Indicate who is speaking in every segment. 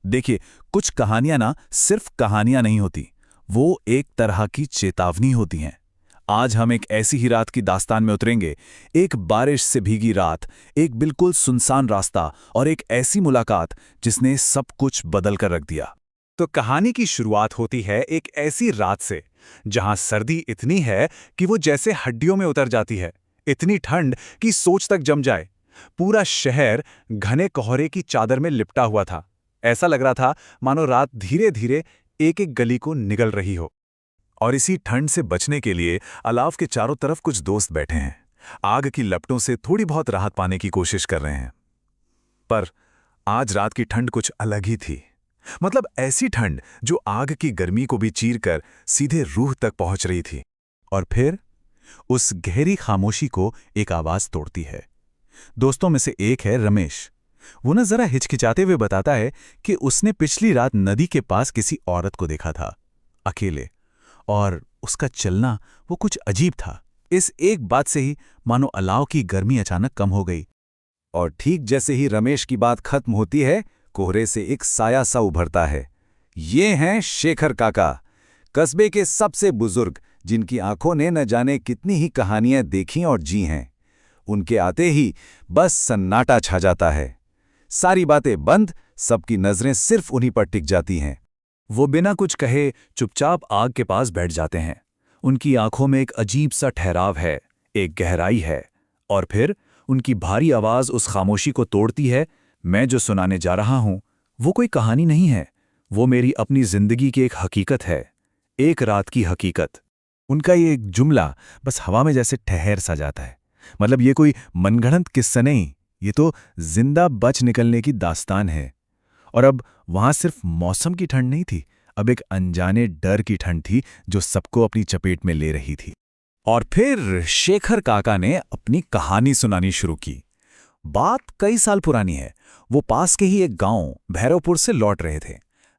Speaker 1: देखिए, कुछ कहानियां ना सिर्फ कहानियां नहीं होती, वो एक तरह की चेतावनी होती हैं। आज हम एक ऐसी ही रात की दास्तान में उतरेंगे। एक बारिश से भीगी रात, एक बिल्कुल सुनसान रास्ता और एक ऐसी मुलाकात जिसने सब कुछ बदल कर रख दिया।
Speaker 2: तो कहानी की शुरुआत होती है एक ऐसी रात से जहां सर्दी इतनी है कि वो जैसे हड्डियों में उतर जाती है, इतनी ठंड कि सोच तक जम जाए। पूरा शहर घने कोहरे की चादर में लिपटा हुआ था। ऐसा लग रहा था मानो रात धीरे धीरे एक एक गली को निगल रही हो।
Speaker 1: और इसी ठंड से बचने के लिए अलाव के चारों तरफ कुछ दोस्त बैठे हैं। आग की लपटों से थोड़ी बहुत राहत पाने की कोशिश कर रहे हैं। पर आज रात की ठंड कुछ अलग ही थी। मतलब ऐसी ठंड जो आग की गर्मी को भी चीरकर सीधे रूह तक पहुंच रही थी। और फिर उस गहरी खामोशी को एक आवाज तोड़ती है। दोस्तों में से एक है रमेश। वो न जरा हिचकिचाते हुए बताता है कि उसने पिछली रात नदी के पास किसी औरत को देखा था, अकेले, और उसका चलना वो कुछ अजीब था। इस एक बात से ही मानो अलाव की गर्मी अचानक कम हो गई।
Speaker 3: और ठीक जैसे ही रमेश की बात खत्म होती है, कोहरे से एक साया सा उभरता है। ये हैं शेखर काका, कस्बे के सबसे बुजुर्ग, जिनकी आंखों ने न जाने कितनी ही कहानियां देखी और जी हैं। उनके आते ही बस सन्नाटा छा जाता है। सारी बातें बंद, सबकी नजरें सिर्फ उन्हीं पर टिक जाती हैं।
Speaker 1: वो बिना कुछ कहे चुपचाप आग के पास बैठ जाते हैं। उनकी आंखों में एक अजीब सा ठहराव है, एक गहराई है। और फिर उनकी भारी आवाज उस खामोशी को तोड़ती है। मैं जो सुनाने जा रहा हूं वो कोई कहानी नहीं है, वो मेरी अपनी जिंदगी की एक हकीकत है, एक रात की हकीकत। उनका ये एक जुमला बस हवा में जैसे ठहर सा जाता है। मतलब ये कोई मनगढ़ंत किस्सा नहीं, ये तो जिंदा बच निकलने की दास्तान है। और अब वहां सिर्फ मौसम की ठंड नहीं थी, अब एक अनजाने डर की ठंड थी जो सबको अपनी चपेट में ले रही थी। और फिर शेखर काका ने अपनी कहानी सुनानी शुरू की। बात कई साल पुरानी है। वो पास के ही एक गांव भैरवपुर से लौट रहे थे।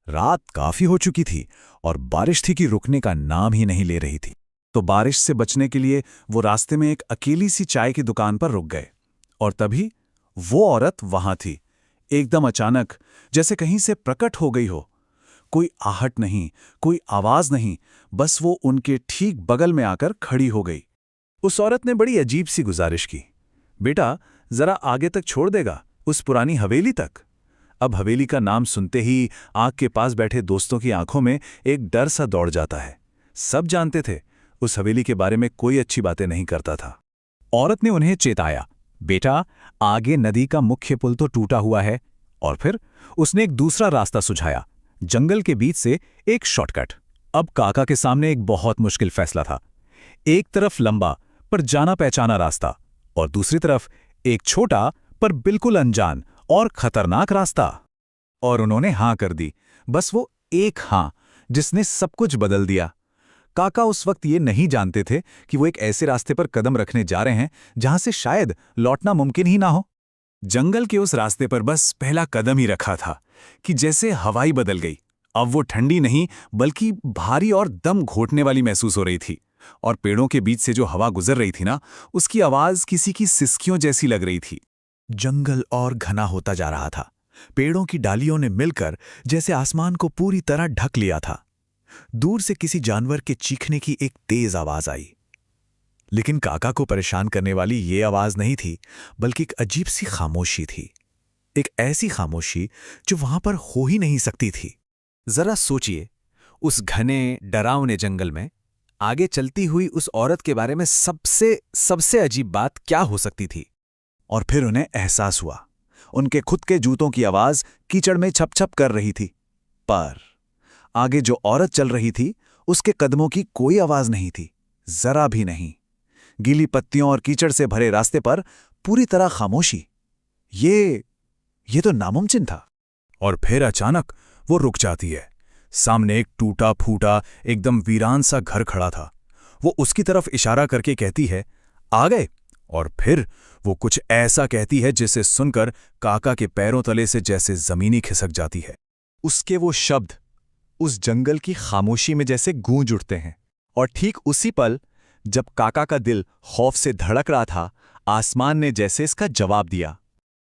Speaker 1: रात काफी हो चुकी थी और बारिश थी कि रुकने का नाम ही नहीं ले रही थी। तो बारिश से बचने के लिए वो रास्ते में एक अकेली सी चाय की दुकान पर रुक गए। और तभी वो औरत वहां थी, एकदम अचानक, जैसे कहीं से प्रकट हो गई हो। कोई आहट नहीं, कोई आवाज नहीं, बस वो उनके ठीक बगल में आकर खड़ी हो गई। उस औरत ने बड़ी अजीब सी गुजारिश की, बेटा जरा आगे तक छोड़ देगा, उस पुरानी हवेली तक। अब हवेली का नाम सुनते ही आग के पास बैठे दोस्तों की आंखों में एक डर सा दौड़ जाता है। सब जानते थे उस हवेली के बारे में कोई अच्छी बातें नहीं करता था। औरत ने उन्हें चेताया, बेटा आगे नदी का मुख्य पुल तो टूटा हुआ है। और फिर उसने एक दूसरा रास्ता सुझाया, जंगल के बीच से एक शॉर्टकट। अब काका के सामने एक बहुत मुश्किल फैसला था। एक तरफ लंबा पर जाना पहचाना रास्ता, और दूसरी तरफ एक छोटा पर बिल्कुल अनजान और खतरनाक रास्ता। और उन्होंने हां कर दी, बस वो एक हां जिसने सब कुछ बदल दिया। काका उस वक्त ये नहीं जानते थे कि वो एक ऐसे रास्ते पर कदम रखने जा रहे हैं जहां से शायद लौटना मुमकिन ही ना हो। जंगल के उस रास्ते पर बस पहला कदम ही रखा था कि जैसे हवाई बदल गई। अब वो ठंडी नहीं बल्कि भारी और दम घोटने वाली महसूस हो रही थी। और पेड़ों के बीच से जो हवा गुजर रही थी ना, उसकी आवाज किसी की सिसकियों जैसी लग रही थी। जंगल और घना होता जा रहा था। पेड़ों की डालियों ने मिलकर जैसे आसमान को पूरी तरह ढक लिया था। दूर से किसी जानवर के चीखने की एक तेज आवाज आई। लेकिन काका को परेशान करने वाली ये आवाज नहीं थी, बल्कि एक अजीब सी खामोशी थी। एक ऐसी खामोशी जो वहां पर हो ही नहीं सकती थी। जरा सोचिए, उस घने डरावने जंगल में आगे चलती हुई उस औरत के बारे में सबसे अजीब बात क्या हो सकती थी। और फिर उन्हें एहसास हुआ, उनके खुद के जूतों की आवाज कीचड़ में छप छप कर रही थी। पर आगे जो औरत चल रही थी, उसके कदमों की कोई आवाज नहीं थी, जरा भी नहीं। गीली पत्तियों और कीचड़ से भरे रास्ते पर पूरी तरह खामोशी। ये तो नामुमकिन था। और फिर अचानक वो रुक जाती है। सामने एक टूटा फूटा एकदम वीरान सा घर खड़ा था। वो उसकी तरफ इशारा करके कहती है, आ गए। और फिर वो कुछ ऐसा कहती है जिसे सुनकर काका के पैरों तले से जैसे जमीनी खिसक जाती है। उसके वो शब्द उस जंगल की खामोशी में जैसे गूंज उठते हैं। और ठीक उसी पल जब काका का दिल खौफ से धड़क रहा था, आसमान ने जैसे इसका जवाब दिया,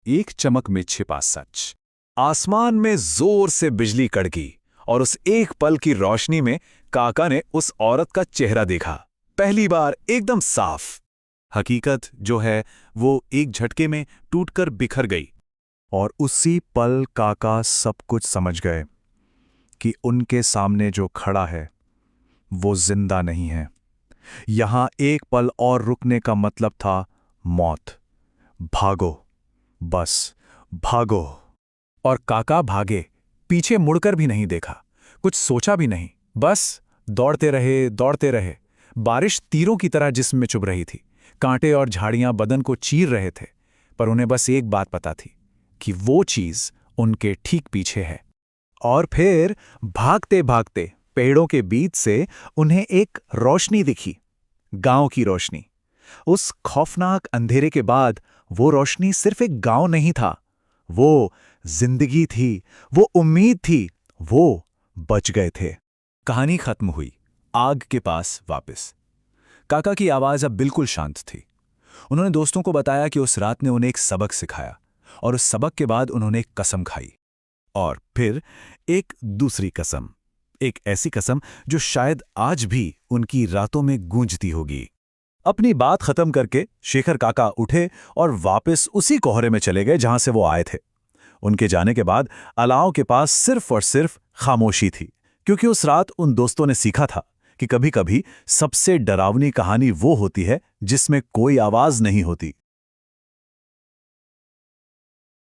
Speaker 1: एक चमक में छिपा सच।
Speaker 2: आसमान में जोर से बिजली कड़की और उस एक पल की रोशनी में काका ने उस औरत का चेहरा देखा, पहली बार एकदम साफ। हकीकत जो है वो एक झटके में टूटकर बिखर गई।
Speaker 1: और उसी पल काका सब कुछ समझ गए कि उनके सामने जो खड़ा है वो जिंदा नहीं है। यहां एक पल और रुकने का मतलब था मौत। भागो, बस भागो। और काका भागे, पीछे मुड़कर भी नहीं देखा, कुछ सोचा भी नहीं, बस दौड़ते रहे। बारिश तीरों की तरह जिस्म में चुभ रही थी, कांटे और झाड़ियां बदन को चीर रहे थे, पर उन्हें बस एक बात पता थी कि वो चीज उनके ठीक पीछे है। और फिर भागते भागते पेड़ों के बीच से उन्हें एक रोशनी दिखी, गांव की रोशनी। उस खौफनाक अंधेरे के बाद वो रोशनी सिर्फ एक गांव नहीं था, वो जिंदगी थी, वो उम्मीद थी, वो बच गए थे। कहानी खत्म हुई आग के पास वापस। काका की आवाज अब बिल्कुल शांत थी। उन्होंने दोस्तों को बताया कि उस रात ने उन्हें एक सबक सिखाया, और उस सबक के बाद उन्होंने एक कसम खाई। और फिर एक दूसरी कसम, एक ऐसी कसम जो शायद आज भी उनकी रातों में गूंजती होगी। अपनी बात खत्म करके शेखर काका उठे और वापस उसी कोहरे में चले गए जहां से वो आए थे। उनके जाने के बाद अलाव के पास सिर्फ और सिर्फ खामोशी थी, क्योंकि उस रात उन दोस्तों ने सीखा था कि कभी-कभी सबसे डरावनी कहानी वो होती है जिसमें कोई आवाज नहीं होती,